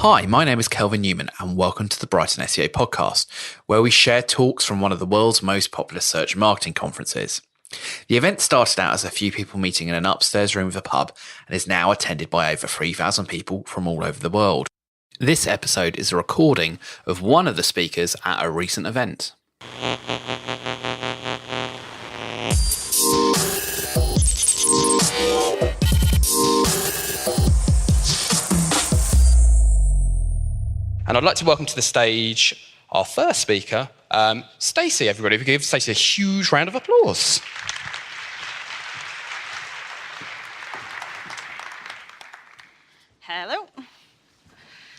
Hi, my name is Kelvin Newman and welcome to the Brighton SEO podcast, where we share talks from one of the world's most popular search marketing conferences. The event started out as a few people meeting in an upstairs room of a pub and is now attended by over 3,000 people from all over the world. This episode is a recording of one of the speakers at a recent event. And I'd like to welcome to the stage our first speaker, Stacey, everybody. If we give Stacey a huge round of applause. Hello.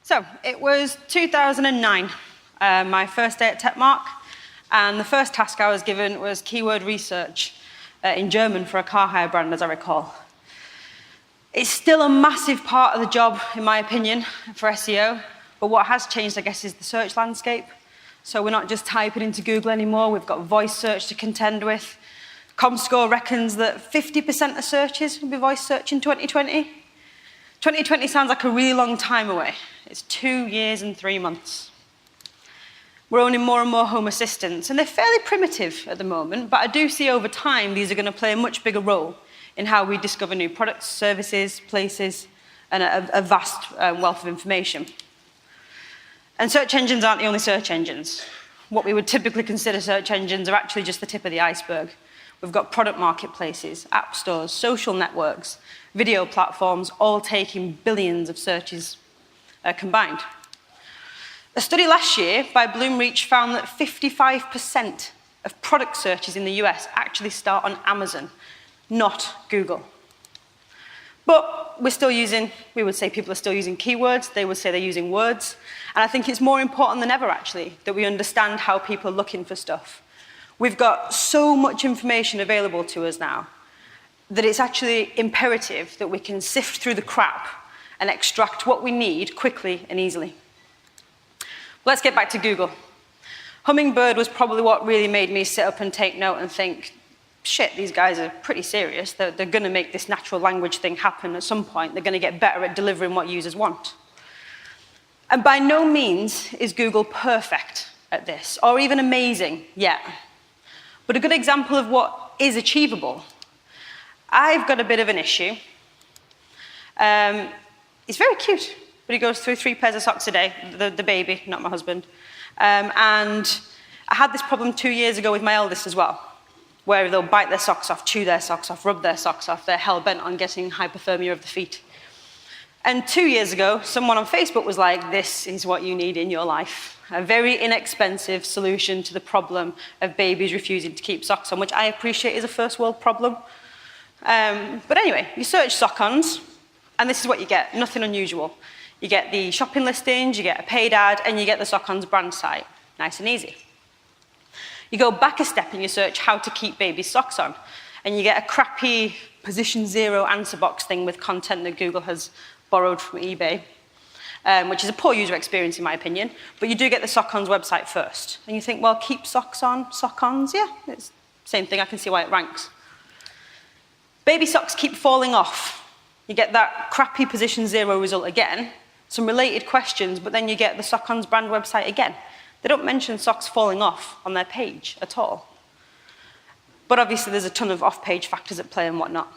So, it was 2009, my first day at Tecmark, and the first task I was given was keyword research in German for a car hire brand, as I recall. It's still a massive part of the job, in my opinion, for SEO. But what has changed, I guess, is the search landscape. So we're not just typing into Google anymore. We've got voice search to contend with. Comscore reckons that 50% of searches will be voice search in 2020. 2020 sounds like a really long time away. It's 2 years and 3 months. We're owning more and more home assistants, and they're fairly primitive at the moment, but I do see over time these are going to play a much bigger role in how we discover new products, services, places, and a vast wealth of information. And search engines aren't the only search engines. What we would typically consider search engines are actually just the tip of the iceberg. We've got product marketplaces, app stores, social networks, video platforms, all taking billions of searches combined. A study last year by Bloomreach found that 55% of product searches in the US actually start on Amazon, not Google. But we're still using, we would say people are still using keywords, they would say they're using words. And I think it's more important than ever, actually, that we understand how people are looking for stuff. We've got so much information available to us now that it's actually imperative that we can sift through the crap and extract what we need quickly and easily. Let's get back to Google. Hummingbird was probably what really made me sit up and take note and think, shit, these guys are pretty serious. They're going to make this natural language thing happen at some point. They're going to get better at delivering what users want. And by no means is Google perfect at this, or even amazing yet. But a good example of what is achievable. I've got a bit of an issue. He's very cute, but he goes through 3 pairs of socks a day, the baby, not my husband. And I had this problem 2 years ago with my eldest as well, where they'll bite their socks off, chew their socks off, rub their socks off. They're hell-bent on getting hypothermia of the feet. And 2 years ago, someone on Facebook was like, this is what you need in your life. A very inexpensive solution to the problem of babies refusing to keep socks on, which I appreciate is a first world problem. But anyway, you search sock-ons, and this is what you get, nothing unusual. You get the shopping listings, you get a paid ad, and you get the sock-ons brand site. Nice and easy. You go back a step and you search how to keep babies' socks on, and you get a crappy position 0 answer box thing with content that Google has borrowed from eBay, which is a poor user experience in my opinion, but you do get the sock-ons website first. And you think, well, keep socks on, sock-ons, yeah, it's the same thing, I can see why it ranks. Baby socks keep falling off. You get that crappy position 0 result again, some related questions, but then you get the sock-ons brand website again. They don't mention socks falling off on their page at all. But obviously there's a ton of off-page factors at play and whatnot.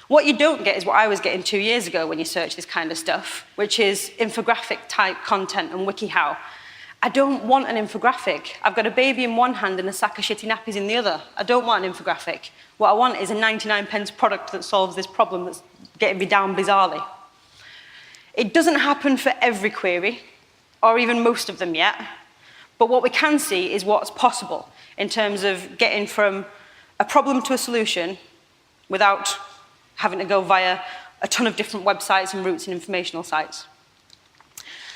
What you don't get is what I was getting 2 years ago when you search this kind of stuff, which is infographic-type content and WikiHow. I don't want an infographic. I've got a baby in one hand and a sack of shitty nappies in the other. I don't want an infographic. What I want is a 99p product that solves this problem that's getting me down bizarrely. It doesn't happen for every query, or even most of them yet. But what we can see is what's possible in terms of getting from a problem to a solution without having to go via a ton of different websites and routes and informational sites.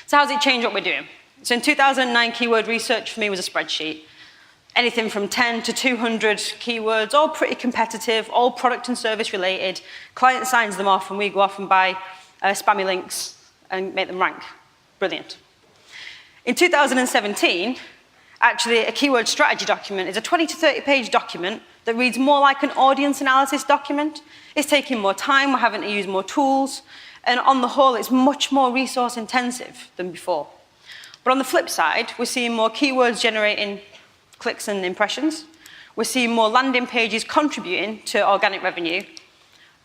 So how does it change what we're doing? So in 2009, keyword research for me was a spreadsheet. Anything from 10 to 200 keywords, all pretty competitive, all product and service related. Client signs them off and we go off and buy spammy links and make them rank. Brilliant. In 2017, actually a keyword strategy document is a 20 to 30 page document that reads more like an audience analysis document. It's taking more time, we're having to use more tools, And on the whole, it's much more resource intensive than before. But on the flip side, we're seeing more keywords generating clicks and impressions. We're seeing more landing pages contributing to organic revenue.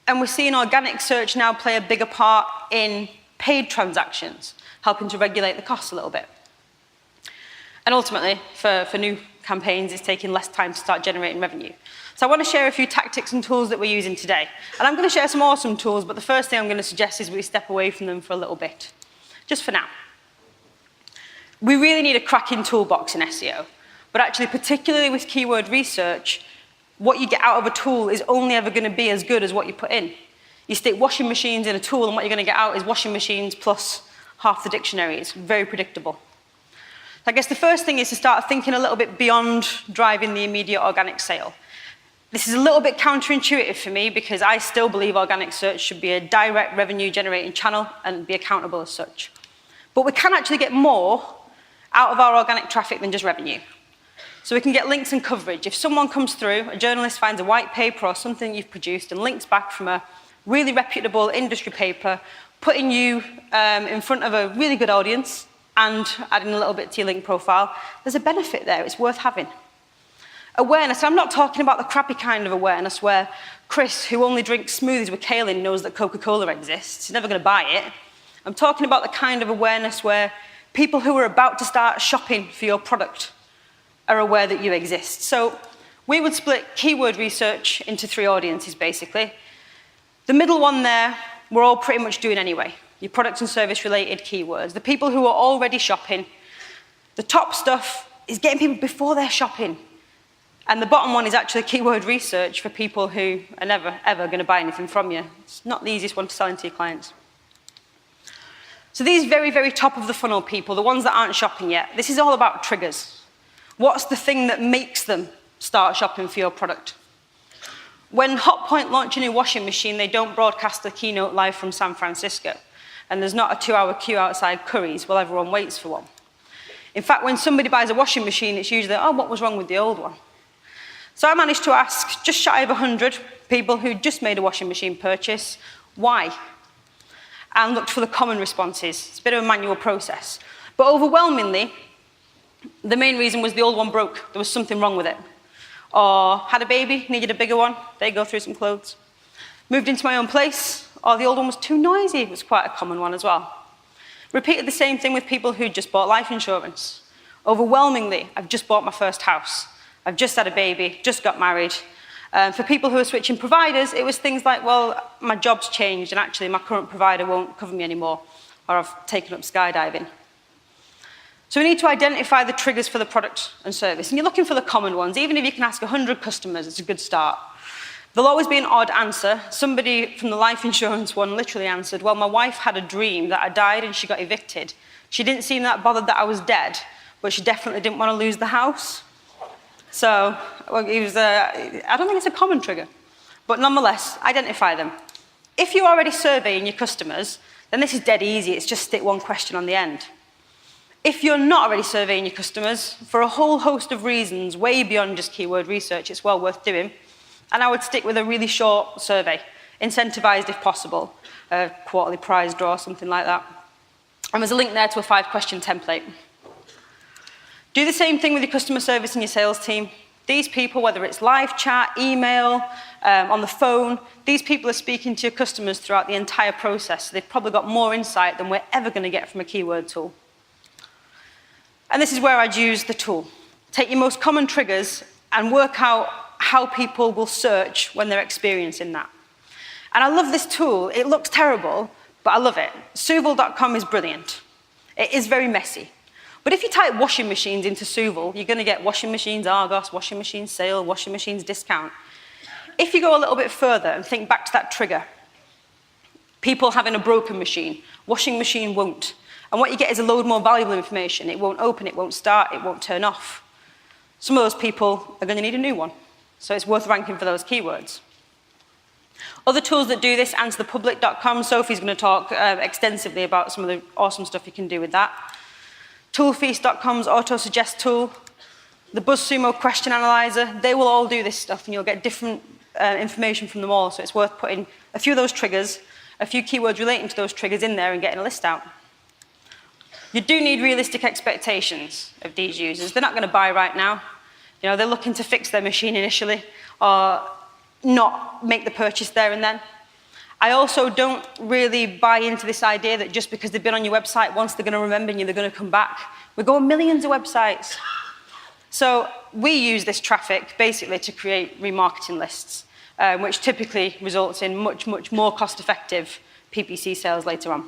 And we're seeing organic search now play a bigger part in paid transactions, helping to regulate the costs a little bit. And ultimately, for new campaigns, it's taking less time to start generating revenue. So I want to share a few tactics and tools that we're using today. And I'm going to share some awesome tools, but the first thing I'm going to suggest is we step away from them for a little bit, just for now. We really need a cracking toolbox in SEO, but actually, particularly with keyword research, what you get out of a tool is only ever going to be as good as what you put in. You stick washing machines in a tool, and what you're going to get out is washing machines plus half the dictionary. It's very predictable. I guess the first thing is to start thinking a little bit beyond driving the immediate organic sale. This is a little bit counterintuitive for me because I still believe organic search should be a direct revenue generating channel and be accountable as such. But we can actually get more out of our organic traffic than just revenue. So we can get links and coverage. If someone comes through, a journalist finds a white paper or something you've produced and links back from a really reputable industry paper, putting you in front of a really good audience and adding a little bit to your link profile, there's a benefit there. It's worth having. Awareness. I'm not talking about the crappy kind of awareness where Chris, who only drinks smoothies with kaolin, knows that Coca-Cola exists. He's never going to buy it. I'm talking about the kind of awareness where people who are about to start shopping for your product are aware that you exist. So we would split keyword research into 3 audiences, basically. The middle one there, we're all pretty much doing anyway. Your product and service related keywords. The people who are already shopping. The top stuff is getting people before they're shopping. And the bottom one is actually keyword research for people who are never, ever going to buy anything from you. It's not the easiest one to sell into your clients. So these very, very top of the funnel people, the ones that aren't shopping yet, this is all about triggers. What's the thing that makes them start shopping for your product? When Hotpoint launch a new washing machine, they don't broadcast the keynote live from San Francisco. And there's not a 2-hour queue outside Curry's while everyone waits for one. In fact, when somebody buys a washing machine, it's usually, oh, what was wrong with the old one? So I managed to ask just shy of 100 people who just made a washing machine purchase, why? And looked for the common responses. It's a bit of a manual process. But overwhelmingly, the main reason was the old one broke. There was something wrong with it. Or had a baby, needed a bigger one. They go through some clothes. Moved into my own place. Or the old one was too noisy. It was quite a common one as well. Repeated the same thing with people who just bought life insurance. Overwhelmingly, I've just bought my first house. I've just had a baby, just got married. For people who are switching providers, it was things like, well, my job's changed and actually my current provider won't cover me anymore, or I've taken up skydiving. So we need to identify the triggers for the product and service. And you're looking for the common ones. Even if you can ask 100 customers, it's a good start. There'll always be an odd answer. Somebody from the life insurance one literally answered, well, my wife had a dream that I died and she got evicted. She didn't seem that bothered that I was dead, but she definitely didn't want to lose the house. So well, I don't think it's a common trigger, but nonetheless, identify them. If you're already surveying your customers, then this is dead easy. It's just stick one question on the end. If you're not already surveying your customers, for a whole host of reasons, way beyond just keyword research, it's well worth doing. And I would stick with a really short survey, incentivized if possible, a quarterly prize draw, something like that. And there's a link there to a 5-question template. Do the same thing with your customer service and your sales team. These people, whether it's live chat, email, on the phone, these people are speaking to your customers throughout the entire process. So they've probably got more insight than we're ever going to get from a keyword tool. And this is where I'd use the tool. Take your most common triggers and work out how people will search when they're experiencing that. And I love this tool. It looks terrible, but I love it. Suval.com is brilliant. It is very messy. But if you type washing machines into Suval, you're going to get washing machines Argos, washing machines sale, washing machines discount. If you go a little bit further and think back to that trigger, people having a broken machine, washing machine won't. And what you get is a load more valuable information. It won't open, it won't start, it won't turn off. Some of those people are going to need a new one. So it's worth ranking for those keywords. Other tools that do this, answerthepublic.com. Sophie's going to talk extensively about some of the awesome stuff you can do with that. Toolfeast.com's auto-suggest tool, the BuzzSumo question analyzer, they will all do this stuff and you'll get different information from them all, so it's worth putting a few of those triggers a few keywords relating to those triggers in there and getting a list out. You do need realistic expectations of these users. They're not going to buy right now. You know, they're looking to fix their machine initially or not make the purchase there and then. I also don't really buy into this idea that just because they've been on your website once, they're going to remember you, they're going to come back. We're going millions of websites. So we use this traffic basically to create remarketing lists, which typically results in much, much more cost-effective PPC sales later on.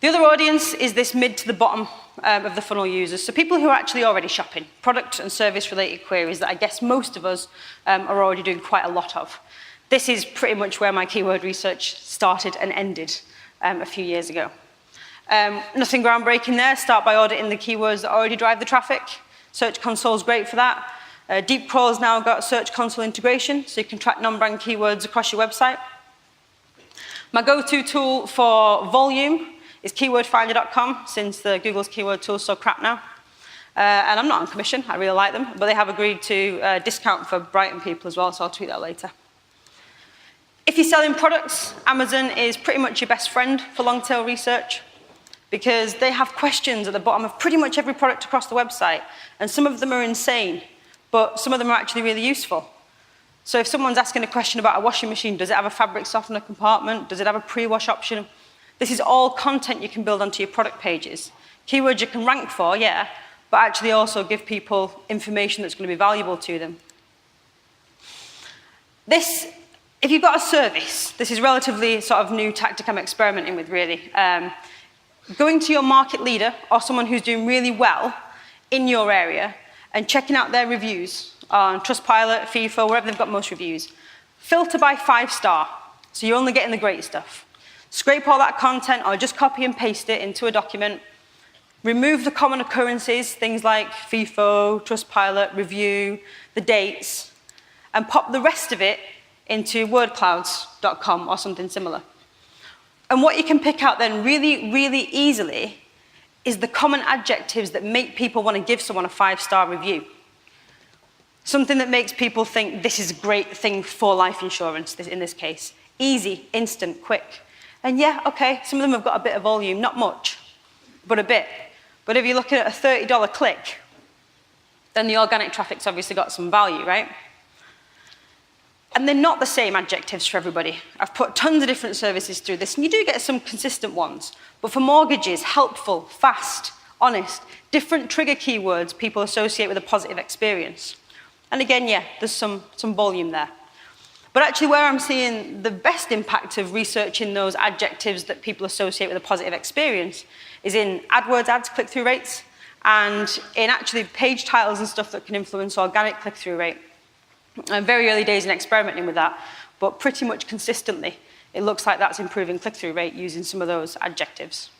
The other audience is this mid to the bottom of the funnel users. So people who are actually already shopping, product and service related queries that I guess most of us are already doing quite a lot of. This is pretty much where my keyword research started and ended a few years ago. Nothing groundbreaking there. Start by auditing the keywords that already drive the traffic. Search Console is great for that. Deep Crawl's now got Search Console integration, so you can track non-brand keywords across your website. My go-to tool for volume is keywordfinder.com, since the Google's keyword tool is so crap now. And I'm not on commission, I really like them, but they have agreed to discount for Brighton people as well, so I'll tweet that later. If you're selling products, Amazon is pretty much your best friend for long-tail research, because they have questions at the bottom of pretty much every product across the website, and some of them are insane, but some of them are actually really useful. So if someone's asking a question about a washing machine, does it have a fabric softener compartment? Does it have a pre-wash option? This is all content you can build onto your product pages. Keywords you can rank for, yeah, but actually also give people information that's going to be valuable to them. If you've got a service, this is relatively sort of new tactic I'm experimenting with, really. Going to your market leader or someone who's doing really well in your area and checking out their reviews on Trustpilot, FIFO, wherever they've got most reviews. Filter by 5-star, so you're only getting the great stuff. Scrape all that content or just copy and paste it into a document. Remove the common occurrences, things like FIFO, Trustpilot, review, the dates, and pop the rest of it into wordclouds.com or something similar. And what you can pick out then really, really easily is the common adjectives that make people want to give someone a 5-star review. Something that makes people think this is a great thing for life insurance, in this case. Easy, instant, quick. And yeah, okay, some of them have got a bit of volume, not much, but a bit. But if you're looking at a $30 click, then the organic traffic's obviously got some value, right? And they're not the same adjectives for everybody. I've put tons of different services through this, and you do get some consistent ones. But for mortgages, helpful, fast, honest, different trigger keywords people associate with a positive experience. And again, yeah, there's some volume there. But actually where I'm seeing the best impact of researching those adjectives that people associate with a positive experience is in AdWords ads click-through rates and in actually page titles and stuff that can influence organic click-through rate. I'm very early days in experimenting with that, but pretty much consistently, it looks like that's improving click-through rate using some of those adjectives.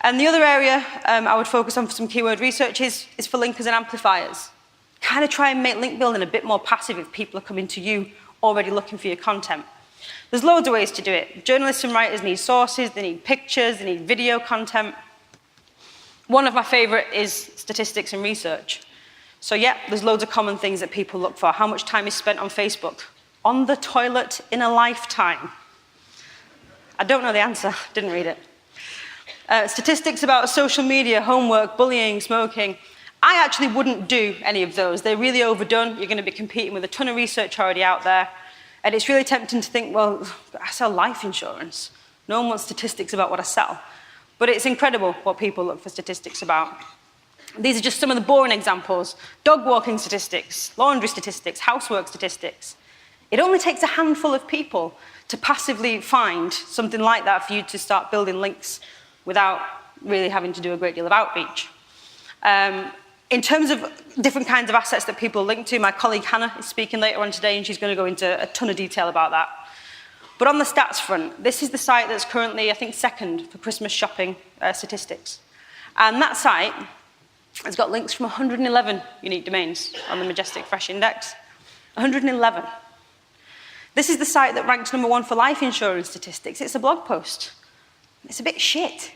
And the other area I would focus on for some keyword research is for linkers and amplifiers. Kind of try and make link building a bit more passive if people are coming to you already looking for your content. There's loads of ways to do it. Journalists and writers need sources, they need pictures, they need video content. One of my favorite is statistics and research. So yeah, there's loads of common things that people look for. How much time is spent on Facebook? On the toilet in a lifetime? I don't know the answer, didn't read it. Statistics about social media, homework, bullying, smoking. I actually wouldn't do any of those. They're really overdone. You're going to be competing with a ton of research already out there. And it's really tempting to think, well, I sell life insurance. No one wants statistics about what I sell. But it's incredible what people look for statistics about. These are just some of the boring examples. Dog walking statistics, laundry statistics, housework statistics. It only takes a handful of people to passively find something like that for you to start building links without really having to do a great deal of outreach. In terms of different kinds of assets that people link to, my colleague Hannah is speaking later on today and she's going to go into a ton of detail about that. But on the stats front, this is the site that's currently, I think, second for Christmas shopping statistics. And that site has got links from 111 unique domains on the Majestic Fresh Index. 111. This is the site that ranks #1 for life insurance statistics. It's a blog post. It's a bit shit.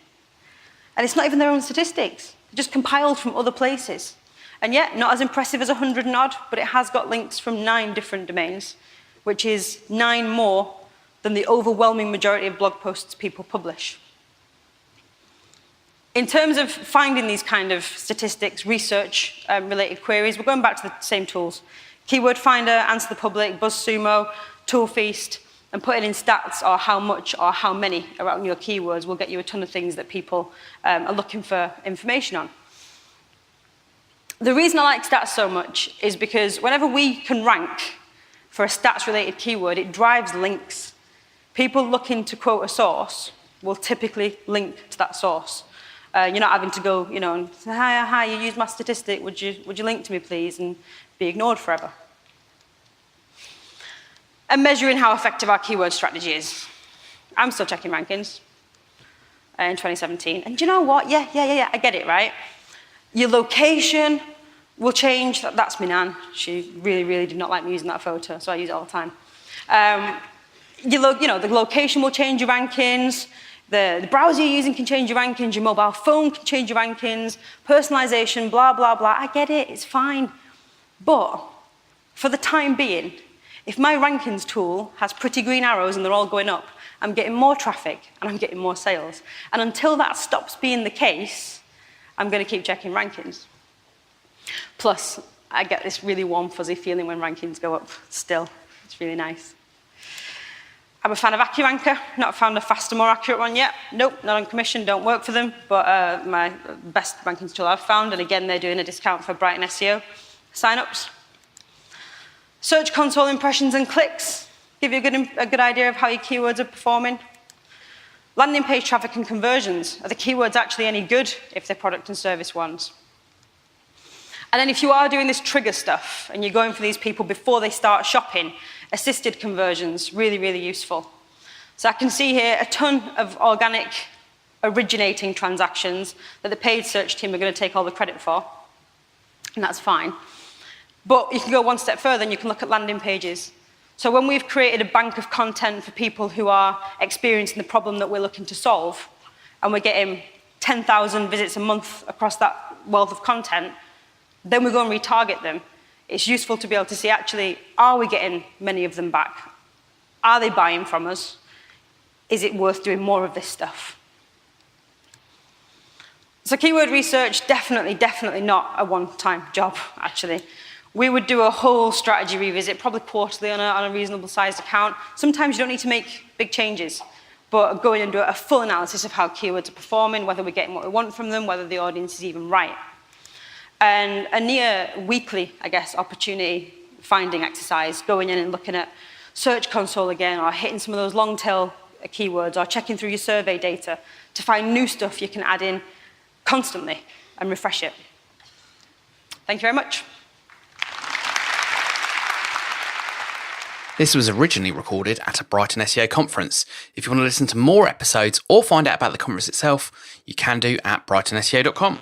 And it's not even their own statistics. Just compiled from other places. And yet, not as impressive as 100 and odd, but it has got links from 9 different domains, which is 9 more than the overwhelming majority of blog posts people publish. In terms of finding these kind of statistics, research-related queries, we're going back to the same tools. Keyword Finder, Answer the Public, BuzzSumo, Toolfeast, and putting in stats or how much or how many around your keywords will get you a ton of things that people are looking for information on. The reason I like stats so much is because whenever we can rank for a stats-related keyword, it drives links. People looking to quote a source will typically link to that source. You're not having to go, and say, hi, you used my statistic, would you link to me, please, and be ignored forever. And measuring how effective our keyword strategy is. I'm still checking rankings in 2017. And do you know what? Yeah, I get it, right? Your location will change. That's my nan. She really, really did not like me using that photo, so I use it all the time. The location will change your rankings. The browser you're using can change your rankings. Your mobile phone can change your rankings. Personalization, blah, blah, blah. I get it. It's fine. But for the time being, if my rankings tool has pretty green arrows and they're all going up, I'm getting more traffic and I'm getting more sales. And until that stops being the case, I'm going to keep checking rankings. Plus, I get this really warm, fuzzy feeling when rankings go up still. It's really nice. I'm a fan of AccuRanker, not found a faster, more accurate one yet. Nope, not on commission, don't work for them, but my best rankings tool I've found, and again, they're doing a discount for brightonSEO signups. Search console impressions and clicks give you a good idea of how your keywords are performing. Landing page traffic and conversions. Are the keywords actually any good if they're product and service ones? And then if you are doing this trigger stuff and you're going for these people before they start shopping, assisted conversions, really, really useful. So I can see here a ton of organic originating transactions that the paid search team are going to take all the credit for, and that's fine. But you can go one step further and you can look at landing pages. So when we've created a bank of content for people who are experiencing the problem that we're looking to solve, and we're getting 10,000 visits a month across that wealth of content, then we go and retarget them. It's useful to be able to see, actually, are we getting many of them back? Are they buying from us? Is it worth doing more of this stuff? So keyword research, definitely not a one-time job, actually. We would do a whole strategy revisit, probably quarterly on a reasonable sized account. Sometimes you don't need to make big changes, but go in and do a full analysis of how keywords are performing, whether we're getting what we want from them, whether the audience is even right. And a near weekly, I guess, opportunity finding exercise, going in and looking at Search Console again, or hitting some of those long tail keywords, or checking through your survey data to find new stuff you can add in constantly and refresh it. Thank you very much. This was originally recorded at a Brighton SEO conference. If you want to listen to more episodes or find out about the conference itself, you can do at brightonseo.com.